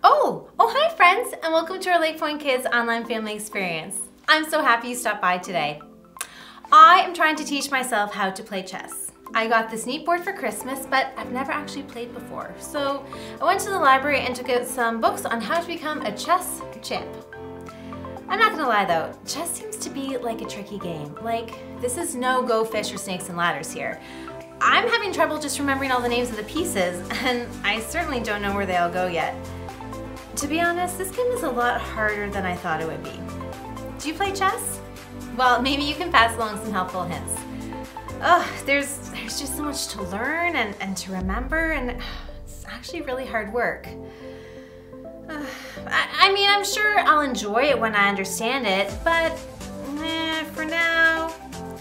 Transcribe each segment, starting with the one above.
Oh, hi friends, and welcome to our LakePoint Kids online family experience. I'm so happy you stopped by today. I am trying to teach myself how to play chess. I got this neat board for Christmas, but I've never actually played before. So I went to the library and took out some books on how to become a chess champ. I'm not gonna lie though, chess seems to be like a tricky game. Like, this is no go fish or snakes and ladders here. I'm having trouble just remembering all the names of the pieces, and I certainly don't know where they all go yet. To be honest, this game is a lot harder than I thought it would be. Do you play chess? Well, maybe you can pass along some helpful hints. There's just so much to learn and to remember, and it's actually really hard work. I mean, I'm sure I'll enjoy it when I understand it, but for now,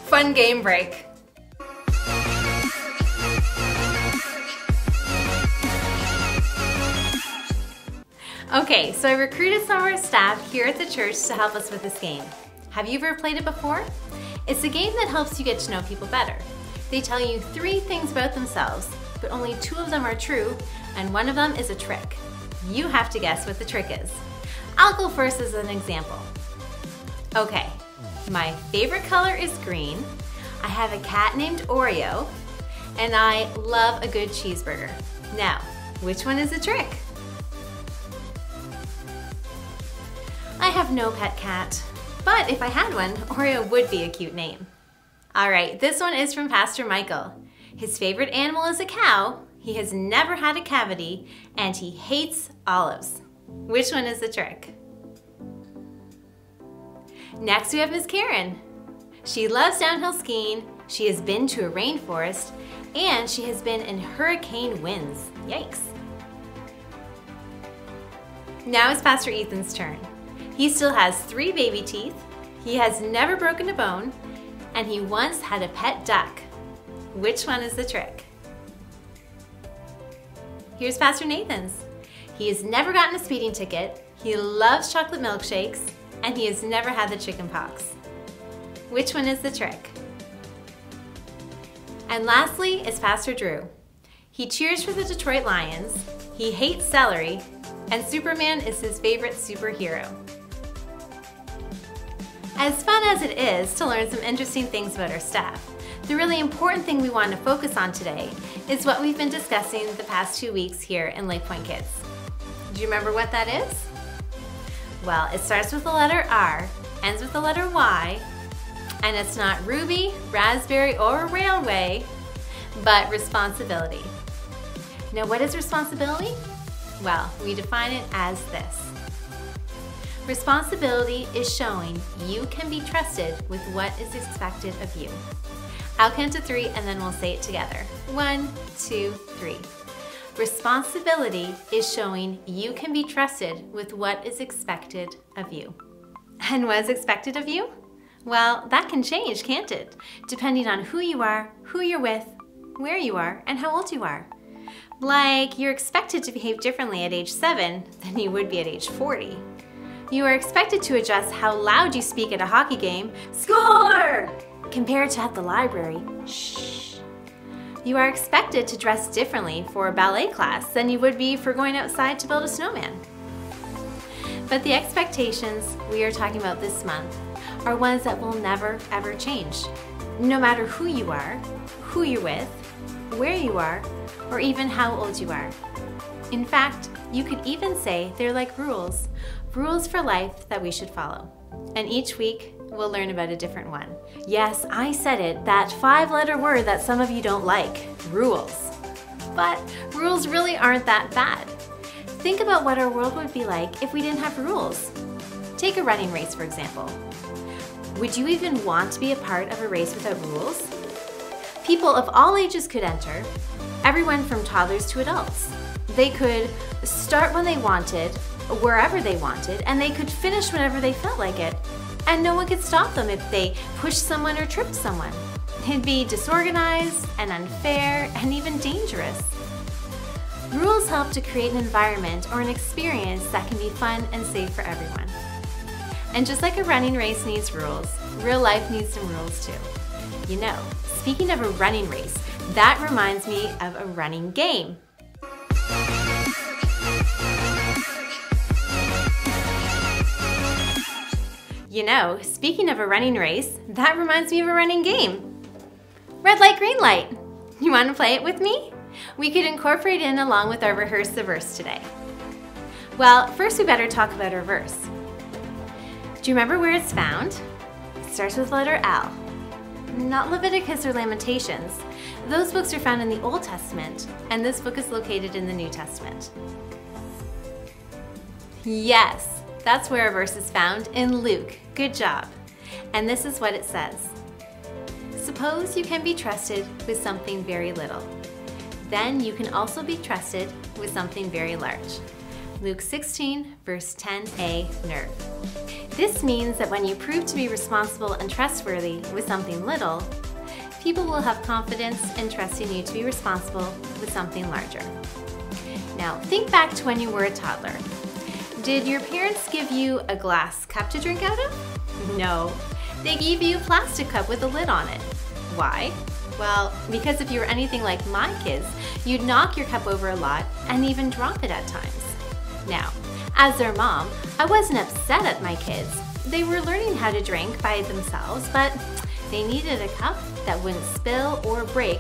fun game break. Okay, so I recruited some of our staff here at the church to help us with this game. Have you ever played it before? It's a game that helps you get to know people better. They tell you 3 things about themselves, but only 2 of them are true, and 1 of them is a trick. You have to guess what the trick is. I'll go first as an example. Okay, my favorite color is green, I have a cat named Oreo, and I love a good cheeseburger. Now, which one is the trick? I have no pet cat, but if I had one, Oreo would be a cute name. All right, this one is from Pastor Michael. His favorite animal is a cow, he has never had a cavity, and he hates olives. Which one is the trick? Next we have Miss Karen. She loves downhill skiing, she has been to a rainforest, and she has been in hurricane winds. Yikes. Now it's Pastor Ethan's turn. He still has 3 baby teeth, he has never broken a bone, and he once had a pet duck. Which one is the trick? Here's Pastor Nathan's. He has never gotten a speeding ticket, he loves chocolate milkshakes, and he has never had the chicken pox. Which one is the trick? And lastly is Pastor Drew. He cheers for the Detroit Lions, he hates celery, and Superman is his favorite superhero. As fun as it is to learn some interesting things about our staff, the really important thing we want to focus on today is what we've been discussing the past 2 weeks here in LakePoint Kids. Do you remember what that is? Well, it starts with the letter R, ends with the letter Y, and it's not Ruby, Raspberry, or Railway, but responsibility. Now, what is responsibility? Well, we define it as this. Responsibility is showing you can be trusted with what is expected of you. I'll count to 3 and then we'll say it together. 1, 2, 3. Responsibility is showing you can be trusted with what is expected of you. And what is expected of you? Well, that can change, can't it? Depending on who you are, who you're with, where you are, and how old you are. Like, you're expected to behave differently at age 7 than you would be at age 40. You are expected to adjust how loud you speak at a hockey game, score, compared to at the library, shh. You are expected to dress differently for a ballet class than you would be for going outside to build a snowman. But the expectations we are talking about this month are ones that will never ever change. No matter who you are, who you're with, where you are, or even how old you are. In fact, you could even say they're like rules for life that we should follow. And each week, we'll learn about a different one. Yes, I said it, that 5-letter word that some of you don't like, rules. But rules really aren't that bad. Think about what our world would be like if we didn't have rules. Take a running race, for example. Would you even want to be a part of a race without rules? People of all ages could enter, everyone from toddlers to adults. They could start when they wanted, wherever they wanted, and they could finish whenever they felt like it. And no one could stop them if they pushed someone or tripped someone. It'd be disorganized and unfair and even dangerous. Rules help to create an environment or an experience that can be fun and safe for everyone. And just like a running race needs rules, real life needs some rules too. You know, speaking of a running race, that reminds me of a running game. You know, speaking of a running race, that reminds me of a running game. Red light, green light. You want to play it with me? We could incorporate in along with our rehearse the verse today. Well, first we better talk about our verse. Do you remember where it's found? It starts with the letter L. Not Leviticus or Lamentations. Those books are found in the Old Testament, and this book is located in the New Testament. Yes, that's where our verse is found, in Luke. Good job. And this is what it says. Suppose you can be trusted with something very little. Then you can also be trusted with something very large. Luke 16, verse 10a, nerve. This means that when you prove to be responsible and trustworthy with something little, people will have confidence in trusting you to be responsible with something larger. Now, think back to when you were a toddler. Did your parents give you a glass cup to drink out of? No, they gave you a plastic cup with a lid on it. Why? Well, because if you were anything like my kids, you'd knock your cup over a lot and even drop it at times. Now, as their mom, I wasn't upset at my kids. They were learning how to drink by themselves, but they needed a cup that wouldn't spill or break,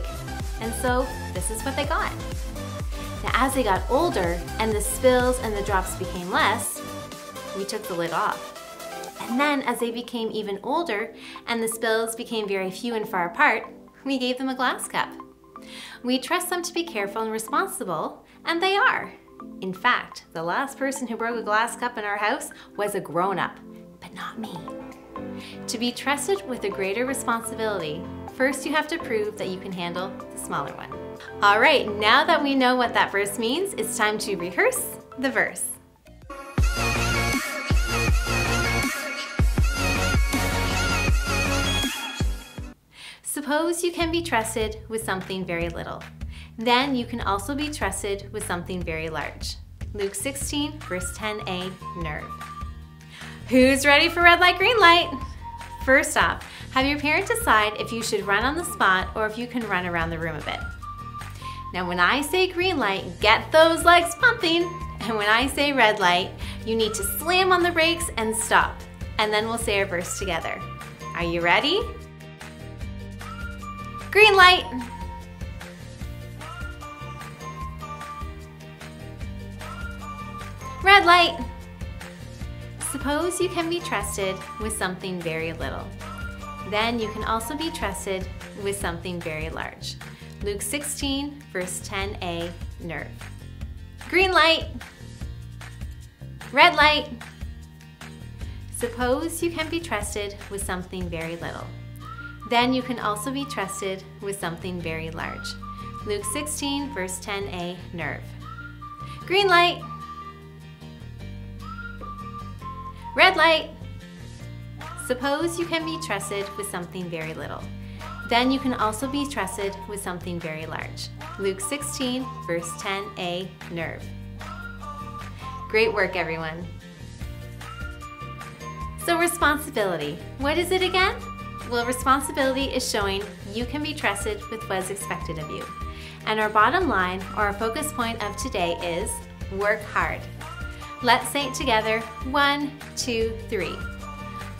and so this is what they got. Now, as they got older and the spills and the drops became less, we took the lid off. And then as they became even older and the spills became very few and far apart, we gave them a glass cup. We trust them to be careful and responsible, and they are. In fact, the last person who broke a glass cup in our house was a grown-up, but not me. To be trusted with a greater responsibility, first you have to prove that you can handle the smaller one. All right, now that we know what that verse means, it's time to rehearse the verse. Suppose you can be trusted with something very little. Then you can also be trusted with something very large. Luke 16, verse 10a, nerve. Who's ready for red light, green light? First off, have your parent decide if you should run on the spot or if you can run around the room a bit. Now when I say green light, get those legs pumping. And when I say red light, you need to slam on the brakes and stop. And then we'll say our verse together. Are you ready? Green light. Red light. Suppose you can be trusted with something very little. Then you can also be trusted with something very large. Luke 16, verse 10a, nerve. Green light. Red light. Suppose you can be trusted with something very little. Then you can also be trusted with something very large. Luke 16, verse 10a, nerve. Green light. Red light. Suppose you can be trusted with something very little. Then you can also be trusted with something very large. Luke 16, verse 10a, nerve. Great work, everyone. So responsibility, what is it again? Well, responsibility is showing you can be trusted with what is expected of you. And our bottom line, or our focus point of today is work hard. Let's say it together. 1, 2, 3.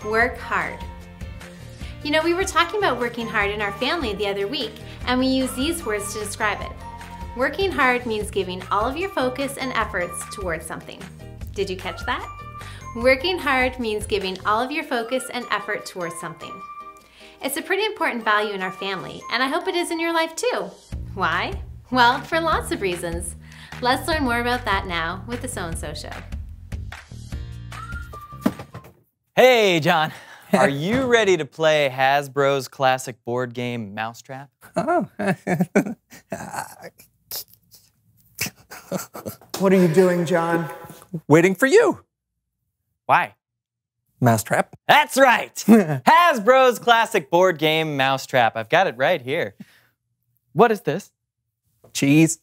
Work hard. You know, we were talking about working hard in our family the other week, and we use these words to describe it. Working hard means giving all of your focus and efforts towards something. Did you catch that? Working hard means giving all of your focus and effort towards something. It's a pretty important value in our family, and I hope it is in your life too. Why? Well, for lots of reasons. Let's learn more about that now with the So-and-So Show. Hey, John. Are you ready to play Hasbro's classic board game, Mousetrap? Oh. What are you doing, John? Waiting for you. Why? Mousetrap? That's right! Hasbro's classic board game, Mousetrap. I've got it right here. What is this? Cheese.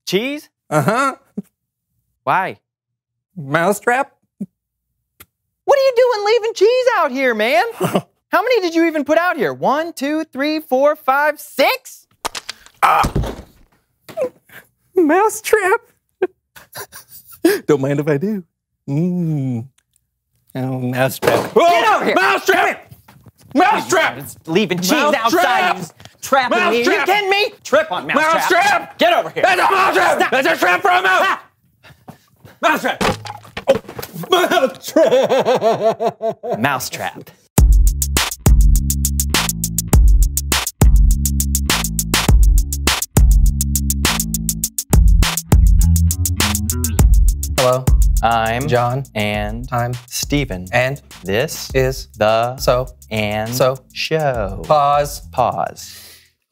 Cheese? Uh-huh. Why? Mousetrap? What are you doing leaving cheese out here, man? How many did you even put out here? 1, 2, 3, 4, 5, 6? Mousetrap? Don't mind if I do. Oh, mousetrap. Get over here! Mousetrap! Mousetrap! It's leaving cheese Mousetrap! outside. He's trapping me. You Mousetrap! kidding me? Trip on mousetrap. Mousetrap! Get over here. That's a mousetrap! Stop. That's a trap for a mouse! Mousetrap! Mousetrap! Mousetrap. Hello, I'm John. and I'm Steven. and This is the so and so show. pause. Pause.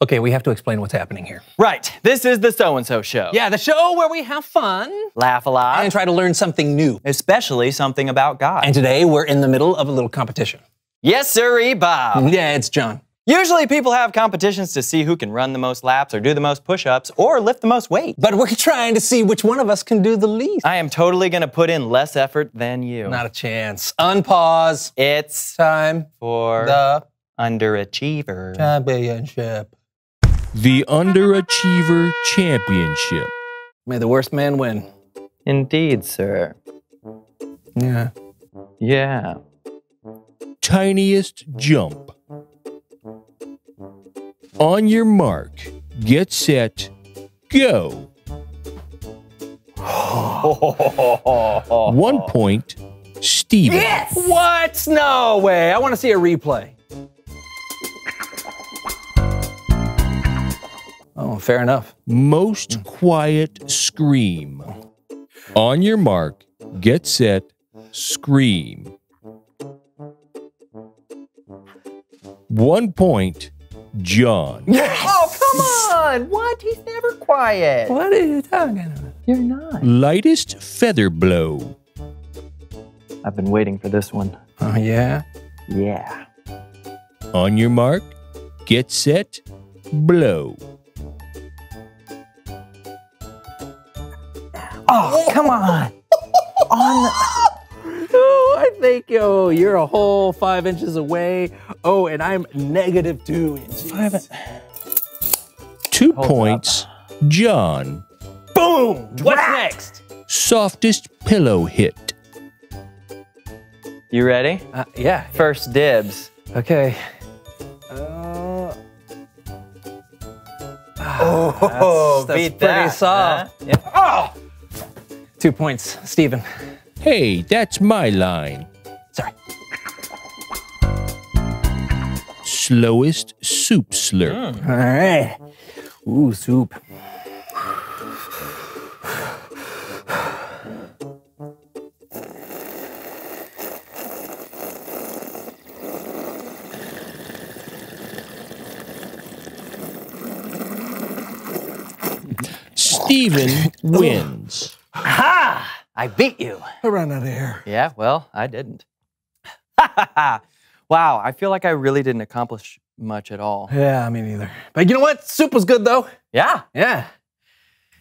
Okay, we have to explain what's happening here. Right. This is the So-and-So Show. Yeah, the show where we have fun Laugh a lot. and try to learn something new. Especially something about God. And today we're in the middle of a little competition. Yes, sirree, Bob. Yeah, it's John. Usually people have competitions to see who can run the most laps or do the most push-ups or lift the most weight. But we're trying to see which one of us can do the least. I am totally gonna put in less effort than you. Not a chance. Unpause. It's Time for the underachiever. championship. The Underachiever Championship. May the worst man win. Indeed, sir. Yeah. Yeah. Tiniest jump. On your mark, get set, go. 1 point, Steven. Yes! What? No way. I want to see a replay. Oh, fair enough. Most quiet scream. On your mark, get set, scream. 1 point, John. Oh, come on! What? He's never quiet. What are you talking about? You're not. Lightest feather blow. I've been waiting for this one. Oh, yeah? Yeah. On your mark, get set, blow. Oh, come on. Oh, I think, you're a whole 5 inches away. Oh, and I'm -2 inches. 2 points, John. Boom! What's next? Softest pillow hit. You ready? Yeah. First dibs. Okay. Oh, that's beat pretty that. soft. Huh? Yeah. Oh! 2 points, Steven. Hey, that's my line. Sorry. Slowest soup slurp. All right. Ooh, soup. Steven wins. Ha! I beat you. I ran out of air. Yeah, well, I didn't. Wow, I feel like I really didn't accomplish much at all. Yeah, me neither. But you know what? Soup was good, though. Yeah? Yeah.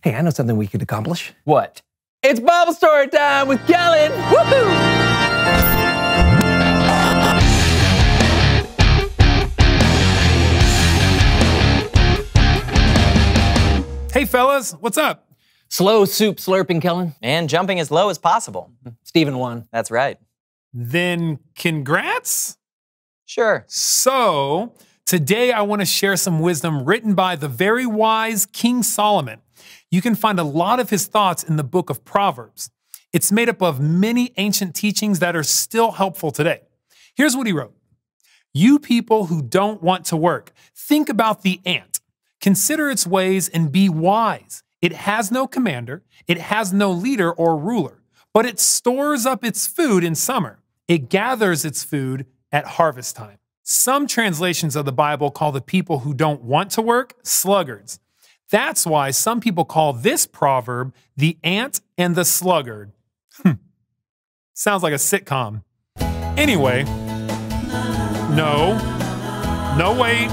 Hey, I know something we could accomplish. What? It's Bible story time with Kellen. Woohoo! Hey fellas, what's up? Slow soup slurping, Kellen. And jumping as low as possible. Steven won. That's right. Then congrats. Sure. So, today I want to share some wisdom written by the very wise King Solomon. You can find a lot of his thoughts in the book of Proverbs. It's made up of many ancient teachings that are still helpful today. Here's what he wrote. You people who don't want to work, think about the ant. Consider its ways and be wise. It has no commander, it has no leader or ruler, but it stores up its food in summer. It gathers its food at harvest time. Some translations of the Bible call the people who don't want to work sluggards. That's why some people call this proverb the ant and the sluggard. Sounds like a sitcom. Anyway, no, wait.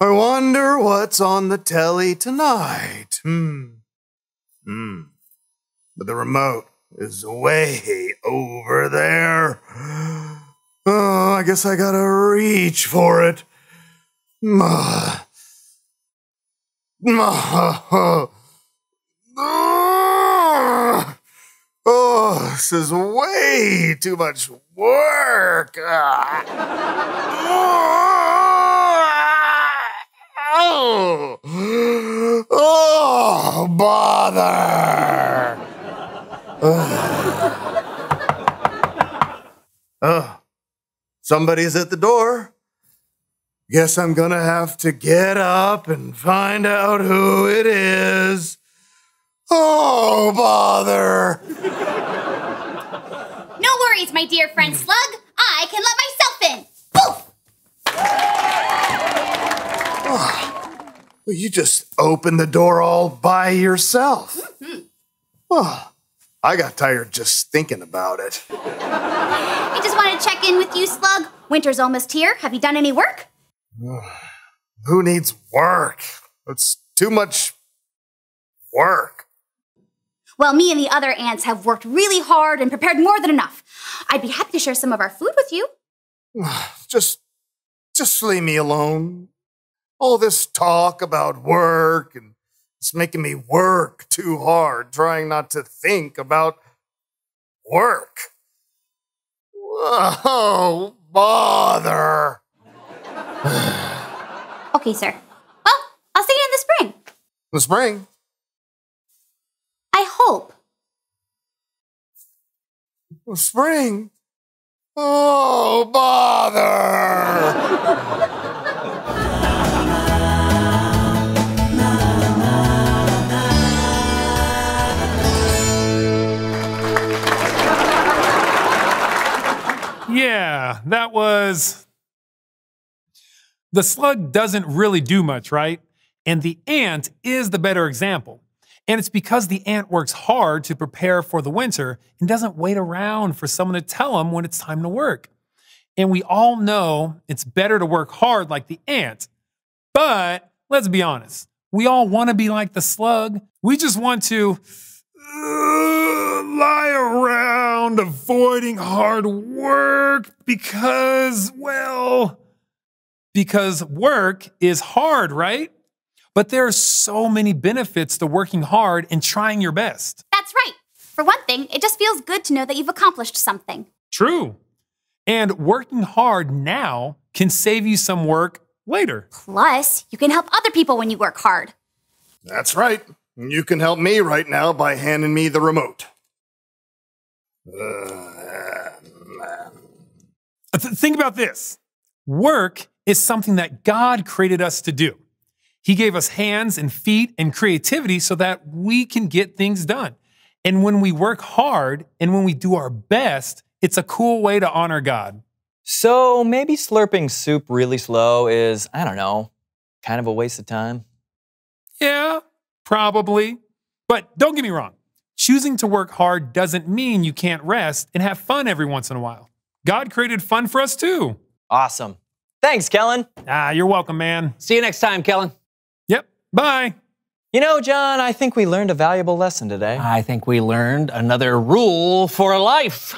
I wonder what's on the telly tonight. But the remote is way over there. Oh, I guess I gotta reach for it. Oh, this is way too much work. Oh, bother. Somebody's at the door. Guess I'm gonna have to get up and find out who it is. Oh, bother. No worries, my dear friend Slug. I can let myself in. Poof! Well, you just opened the door all by yourself. Oh, I got tired just thinking about it. I just wanted to check in with you, Slug. Winter's almost here. Have you done any work? Who needs work? It's too much work. Well, me and the other ants have worked really hard and prepared more than enough. I'd be happy to share some of our food with you. Just leave me alone. All this talk about work and it's making me work too hard, trying not to think about work. Oh, bother. Okay, sir. Well, I'll see you in the spring. The spring? I hope. The spring? Oh, bother. Yeah, that was... The slug doesn't really do much, right? And the ant is the better example. And it's because the ant works hard to prepare for the winter and doesn't wait around for someone to tell him when it's time to work. And we all know it's better to work hard like the ant. But let's be honest, we all want to be like the slug. We just want to lie around avoiding hard work because work is hard, right? But there are so many benefits to working hard and trying your best. That's right. For one thing, it just feels good to know that you've accomplished something. True. And working hard now can save you some work later. Plus, you can help other people when you work hard. That's right. You can help me right now by handing me the remote. Think about this. Work is something that God created us to do. He gave us hands and feet and creativity so that we can get things done. And when we work hard and when we do our best, it's a cool way to honor God. So maybe slurping soup really slow is, I don't know, kind of a waste of time. Yeah, probably. But don't get me wrong. Choosing to work hard doesn't mean you can't rest and have fun every once in a while. God created fun for us too. Awesome. Thanks, Kellen. You're welcome, man. See you next time, Kellen. Yep, bye. You know, John, I think we learned a valuable lesson today. I think we learned another rule for life.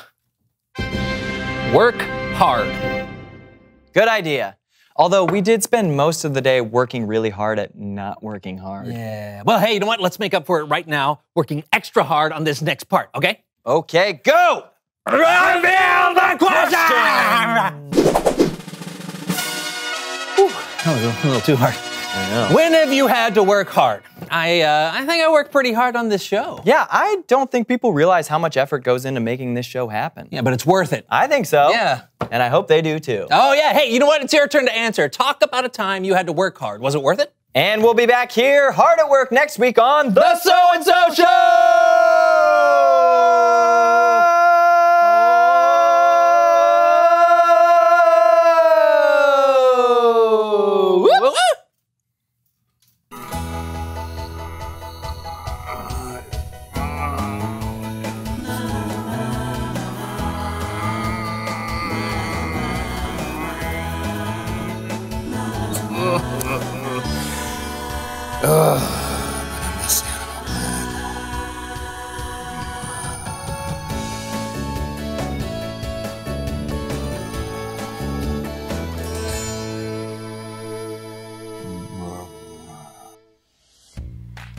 Work hard. Good idea. Although we did spend most of the day working really hard at not working hard. Yeah. Well, hey, you know what? Let's make up for it right now, working extra hard on this next part, okay? Okay, go! Reveal the question! That was a little too hard. I know. When have you had to work hard? I think I worked pretty hard on this show. Yeah, I don't think people realize how much effort goes into making this show happen. Yeah, but it's worth it. I think so. Yeah. And I hope they do too. Oh, yeah. Hey, you know what? It's your turn to answer. Talk about a time you had to work hard. Was it worth it? And we'll be back here, hard at work, next week on The So-and-So Show! Woo!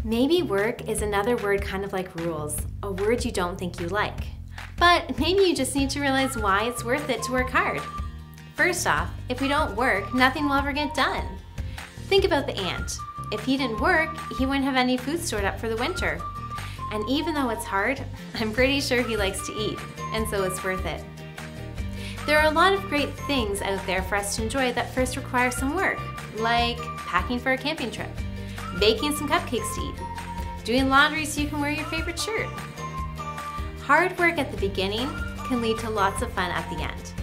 Maybe work is another word kind of like rules, a word you don't think you like. But maybe you just need to realize why it's worth it to work hard. First off, if we don't work, nothing will ever get done. Think about the ant. If he didn't work, he wouldn't have any food stored up for the winter. And even though it's hard, I'm pretty sure he likes to eat, and so it's worth it. There are a lot of great things out there for us to enjoy that first require some work, like packing for a camping trip, baking some cupcakes to eat, doing laundry so you can wear your favorite shirt. Hard work at the beginning can lead to lots of fun at the end.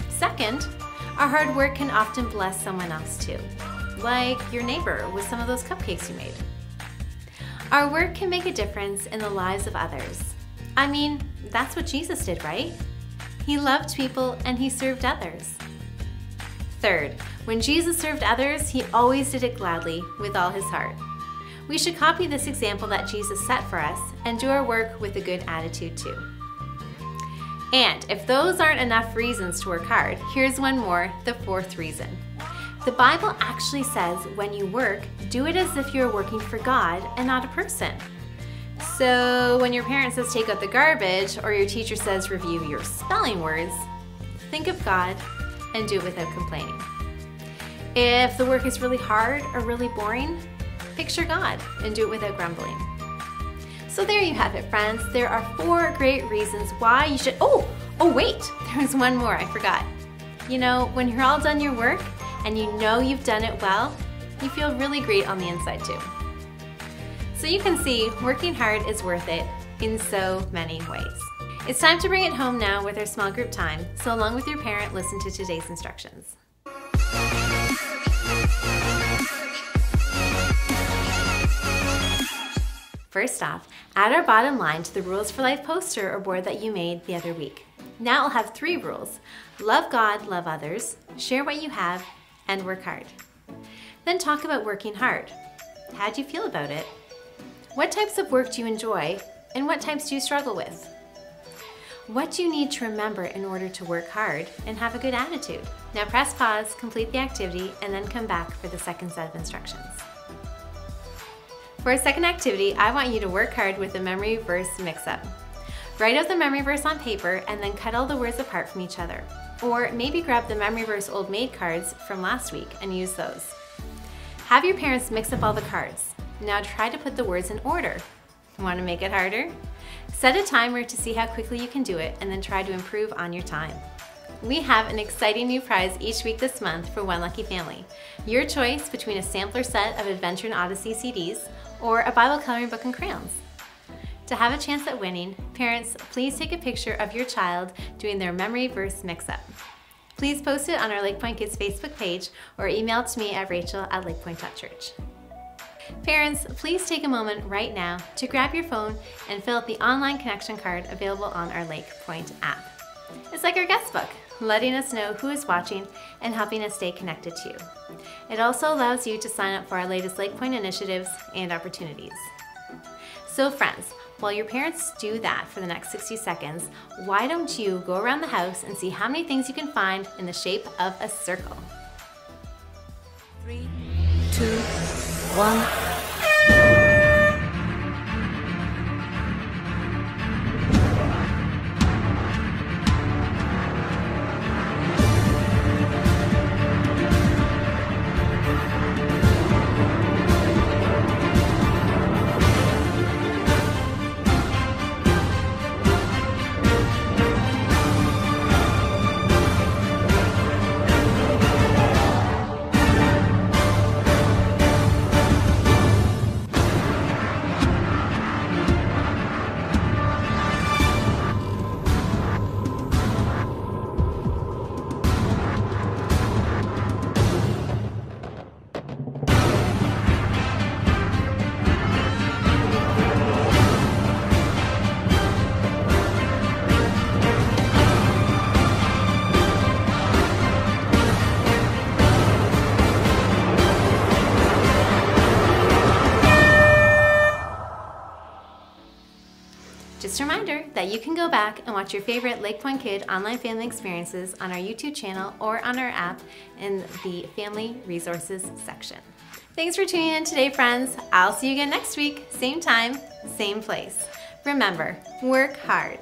Second, our hard work can often bless someone else too, like your neighbor with some of those cupcakes you made. Our work can make a difference in the lives of others. I mean, that's what Jesus did, right? He loved people and he served others. Third, when Jesus served others, he always did it gladly with all his heart. We should copy this example that Jesus set for us and do our work with a good attitude too. And if those aren't enough reasons to work hard, here's one more, the fourth reason. The Bible actually says when you work, do it as if you're working for God and not a person. So when your parent says take out the garbage or your teacher says review your spelling words, think of God and do it without complaining. If the work is really hard or really boring, picture God and do it without grumbling. So there you have it, friends. There are 4 great reasons why you should, oh wait, there was one more, I forgot. You know, when you're all done your work and you know you've done it well, you feel really great on the inside too. So you can see working hard is worth it in so many ways. It's time to bring it home now with our small group time, so along with your parent, listen to today's instructions. First off, add our bottom line to the Rules for Life poster or board that you made the other week. Now I'll have 3 rules. Love God, love others, share what you have, and work hard. Then talk about working hard. How do you feel about it? What types of work do you enjoy, and what types do you struggle with? What do you need to remember in order to work hard and have a good attitude? Now press pause, complete the activity, and then come back for the second set of instructions. For our second activity, I want you to work hard with a memory verse mix-up. Write out the memory verse on paper and then cut all the words apart from each other. Or maybe grab the memory verse old maid cards from last week and use those. Have your parents mix up all the cards. Now try to put the words in order. Want to make it harder? Set a timer to see how quickly you can do it and then try to improve on your time. We have an exciting new prize each week this month for one lucky family. Your choice between a sampler set of Adventure and Odyssey CDs or a Bible coloring book and crayons. To have a chance at winning, parents, please take a picture of your child doing their memory verse mix-up. Please post it on our LakePoint Kids Facebook page or email it to me at rachel@lakepoint.church. Parents, please take a moment right now to grab your phone and fill out the online connection card available on our LakePoint app. It's like our guest book, letting us know who is watching and helping us stay connected to you. It also allows you to sign up for our latest LakePoint initiatives and opportunities. So friends, while your parents do that for the next 60 seconds, why don't you go around the house and see how many things you can find in the shape of a circle? 3, 2, 1. Just a reminder that you can go back and watch your favorite LakePoint Kid online family experiences on our YouTube channel or on our app in the Family Resources section. Thanks for tuning in today, friends. I'll see you again next week, same time, same place. Remember, work hard.